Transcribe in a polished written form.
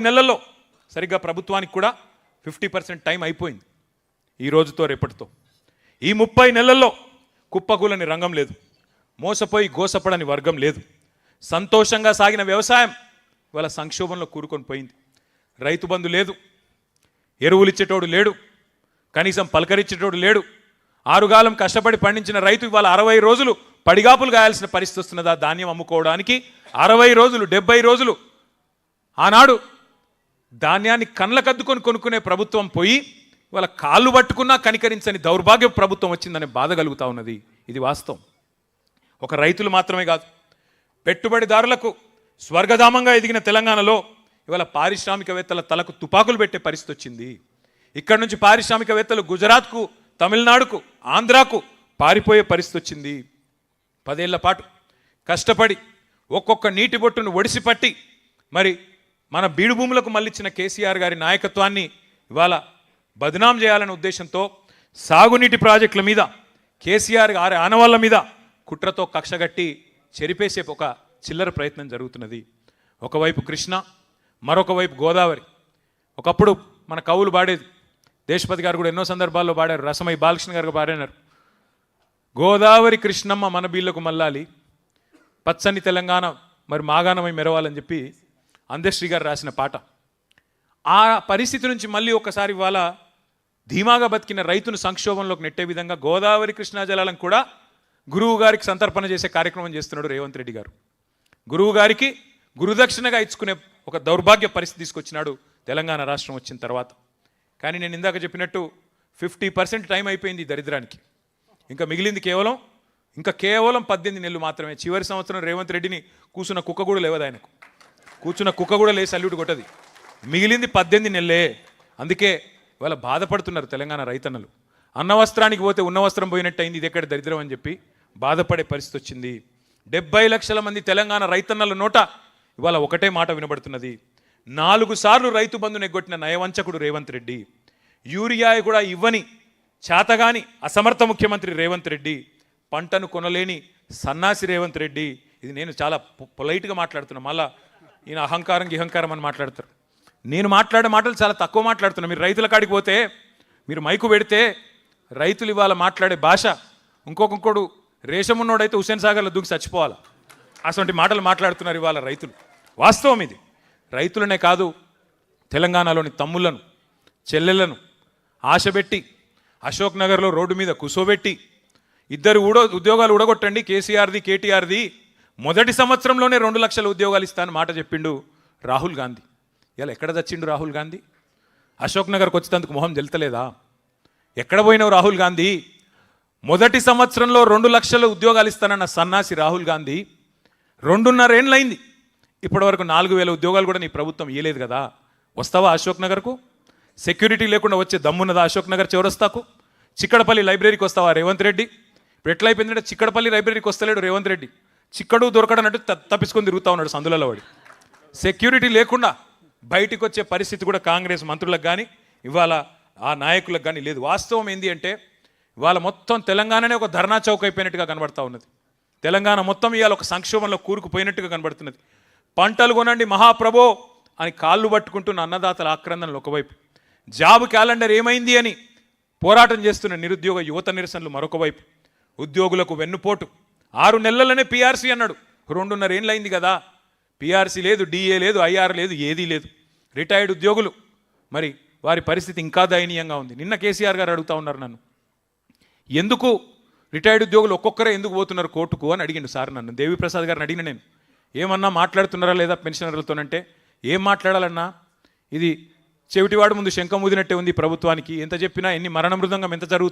నెలల్లో సరిగ్గా ప్రభుత్వానికి కూడా 50% టైం అయిపోయింది ఈ రోజుతో రేపటితో. ఈ 30 నెలల్లో కుప్పకూలని రంగం లేదు, మోసపోయి గోసపడని వర్గం లేదు. సంతోషంగా సాగిన వ్యవసాయం ఇవాళ సంక్షోభంలో కూరుకొని పోయింది. రైతు బంధు లేదు, ఎరువులు ఇచ్చేటోడు లేడు, కనీసం పలకరించేటోడు లేడు. ఆరుగాలం కష్టపడి పండించిన రైతు ఇవాళ 60 రోజులు పడిగాపులు గాయాల్సిన పరిస్థితి వస్తున్నదా ధాన్యం అమ్ముకోవడానికి? 60 రోజులు 70 రోజులు ఆనాడు ధాన్యాన్ని కళ్ళకద్దుకొని కొనుక్కునే ప్రభుత్వం పోయి ఇవాళ కాళ్ళు పట్టుకున్నా కనికరించని దౌర్భాగ్య ప్రభుత్వం వచ్చిందనే బాధ కలుగుతూ ఉన్నది. ఇది వాస్తవం. ఒక రైతులు మాత్రమే కాదు, పెట్టుబడిదారులకు స్వర్గధామంగా ఎదిగిన తెలంగాణలో ఇవాళ పారిశ్రామికవేత్తల తలకు తుపాకులు పెట్టే పరిస్థితి వచ్చింది. ఇక్కడ నుంచి పారిశ్రామికవేత్తలు గుజరాత్కు, తమిళనాడుకు, ఆంధ్రాకు పారిపోయే పరిస్థితి వచ్చింది. 10 ఏళ్ల పాటు కష్టపడి ఒక్కొక్క నీటి బొట్టును ఒడిసిపట్టి మరి మన బీడు భూములకు మళ్ళిచ్చిన కేసీఆర్ గారి నాయకత్వాన్ని ఇవాళ బదనాం చేయాలనే ఉద్దేశంతో సాగునీటి ప్రాజెక్టుల మీద, కేసీఆర్ గారి ఆనవాళ్ళ మీద కుట్రతో కక్షగట్టి చెరిపేసే ఒక చిల్లర ప్రయత్నం జరుగుతున్నది. ఒకవైపు కృష్ణ, మరొక వైపు గోదావరి. ఒకప్పుడు మన కవులు పాడేది, దేశపతి గారు కూడా ఎన్నో సందర్భాల్లో పాడారు, రసమై బాలకృష్ణ గారు పాడినారు. గోదావరి కృష్ణమ్మ మన బీళ్లకు మల్లాలి, పచ్చని తెలంగాణ మరి మాగాణమై మెరవాలని చెప్పి అందశ్రీ గారు రాసిన పాట. ఆ పరిస్థితి నుంచి మళ్ళీ ఒకసారి ఇవాళ ధీమాగా బతికిన రైతును సంక్షోభంలోకి నెట్టే విధంగా గోదావరి కృష్ణా జలాలను కూడా గురువు గారికి సంతర్పణ చేసే కార్యక్రమం చేస్తున్నాడు రేవంత్ రెడ్డి గారు. గురువు గారికి గురుదక్షిణగా ఇచ్చుకునే ఒక దౌర్భాగ్య పరిస్థితి తీసుకొచ్చినాడు తెలంగాణ రాష్ట్రం వచ్చిన తర్వాత. కానీ నేను ఇందాక చెప్పినట్టు 50% టైం అయిపోయింది ఈ దరిద్రానికి. ఇంకా మిగిలింది కేవలం 18 నెలలు మాత్రమే. చివరి సంవత్సరం రేవంత్ రెడ్డిని కూర్చున్న కుక్క కూడా లేవదు, ఆయనకు కూర్చున్న కుక్క కూడా లేసి అల్లుడు కొట్టది. మిగిలింది 18 నెలలే. అందుకే ఇవాళ బాధపడుతున్నారు తెలంగాణ రైతన్నలు. అన్న వస్త్రానికి పోతే ఉన్న వస్త్రం పోయినట్టు అయింది, ఇది ఎక్కడ దరిద్రం అని చెప్పి బాధపడే పరిస్థితి వచ్చింది. 70 లక్షల మంది తెలంగాణ రైతన్నల నోట ఇవాళ ఒకటే మాట వినబడుతున్నది. 4 సార్లు రైతు బంధును ఎగ్గొట్టిన నయవంచకుడు రేవంత్ రెడ్డి, యూరియా కూడా ఇవ్వని చేతగాని అసమర్థ ముఖ్యమంత్రి రేవంత్ రెడ్డి, పంటను కొనలేని సన్నాసి రేవంత్ రెడ్డి. ఇది నేను చాలా పొలైట్గా మాట్లాడుతున్నా, మళ్ళా ఈయన అహంకారం అని మాట్లాడతారు. నేను మాట్లాడే మాటలు చాలా తక్కువ మాట్లాడుతున్నా. మీరు రైతుల కాడికి పోతే, మీరు మైకు పెడితే రైతులు ఇవాళ మాట్లాడే భాష ఇంకొకడు రేషమున్నోడైతే హుస్సేన్ సాగర్లో దూకి చచ్చిపోవాలి, అటువంటి మాటలు మాట్లాడుతున్నారు ఇవాళ రైతులు. వాస్తవం ఇది. రైతులనే కాదు, తెలంగాణలోని తమ్ముళ్లను, చెల్లెళ్లను ఆశపెట్టి అశోక్ నగర్లో రోడ్డు మీద కూసోబెట్టి 2 ఉద్యోగాలు ఊడగొట్టండి, కేసీఆర్ది కేటీఆర్ది, మొదటి సంవత్సరంలోనే 2 లక్షల ఉద్యోగాలు ఇస్తానని మాట చెప్పిండు రాహుల్ గాంధీ. ఇలా ఎక్కడ చచ్చిండు రాహుల్ గాంధీ? అశోక్ నగర్కి వచ్చేందుకు మొహం తెలుతలేదా? ఎక్కడ పోయినావు రాహుల్ గాంధీ? మొదటి సంవత్సరంలో 2 లక్షల ఉద్యోగాలు ఇస్తానన్న సన్నాసి రాహుల్ గాంధీ 2.5 ఏళ్ళైంది, ఇప్పటివరకు 4,000 ఉద్యోగాలు కూడా నీ ప్రభుత్వం ఇవ్వలేదు కదా. వస్తావా అశోక్ నగర్కు? సెక్యూరిటీ లేకుండా వచ్చే దమ్మున్నదా అశోక్ నగర్ చౌరస్తాకు? చిక్కడపల్లి లైబ్రరీకి వస్తావా రేవంత్ రెడ్డి? ఇప్పుడు ఎట్లయిపోయిందంటే చిక్కడపల్లి లైబ్రరీకి వస్తలేడు రేవంత్ రెడ్డి, చిక్కడు దొరకడన్నట్టు తప్పించుకొని తిరుగుతూ ఉన్నాడు సందులలో వాడి. సెక్యూరిటీ లేకుండా బయటికి వచ్చే పరిస్థితి కూడా కాంగ్రెస్ మంత్రులకు కానీ ఇవాళ ఆ నాయకులకు కానీ లేదు. వాస్తవం ఏంది అంటే ఇవాళ మొత్తం తెలంగాణనే ఒక ధర్నా చౌక్ అయిపోయినట్టుగా కనబడతా ఉన్నది. తెలంగాణ మొత్తం ఇవాళ ఒక సంక్షోభంలో కూరుకుపోయినట్టుగా కనబడుతున్నది. పంటలు కొనండి మహాప్రభో అని కాళ్ళు పట్టుకుంటున్న అన్నదాతల ఆక్రందనలు ఒకవైపు, జాబ్ క్యాలెండర్ ఏమైంది అని పోరాటం చేస్తున్న నిరుద్యోగ యువత నిరసనలు మరొక వైపు, ఉద్యోగులకు వెన్నుపోటు. 6 నెలలనే పీఆర్సీ అన్నాడు, 2.5 ఏళ్ళైంది కదా. పీఆర్సీ లేదు, డిఏ లేదు, ఐఆర్ లేదు, ఏదీ లేదు. రిటైర్డ్ ఉద్యోగులు మరి వారి పరిస్థితి ఇంకా దయనీయంగా ఉంది. నిన్న కేసీఆర్ గారు అడుగుతూ ఉన్నారు నన్ను, ఎందుకు రిటైర్డ్ ఉద్యోగులు ఒక్కొక్కరే ఎందుకు పోతున్నారు కోర్టుకు అని అడిగిండు సార్ నన్ను. దేవిప్రసాద్ గారిని అడిగిన నేను, ఏమన్నా మాట్లాడుతున్నారా లేదా పెన్షనర్లతోనంటే, ఏం మాట్లాడాలన్నా, ఇది చెవిటివాడు ముందు శంఖం ఊదినట్టే ఉంది ప్రభుత్వానికి. ఎంత చెప్పినా, ఎన్ని మరణ మృదంగం ఎంత జరుగుతుంది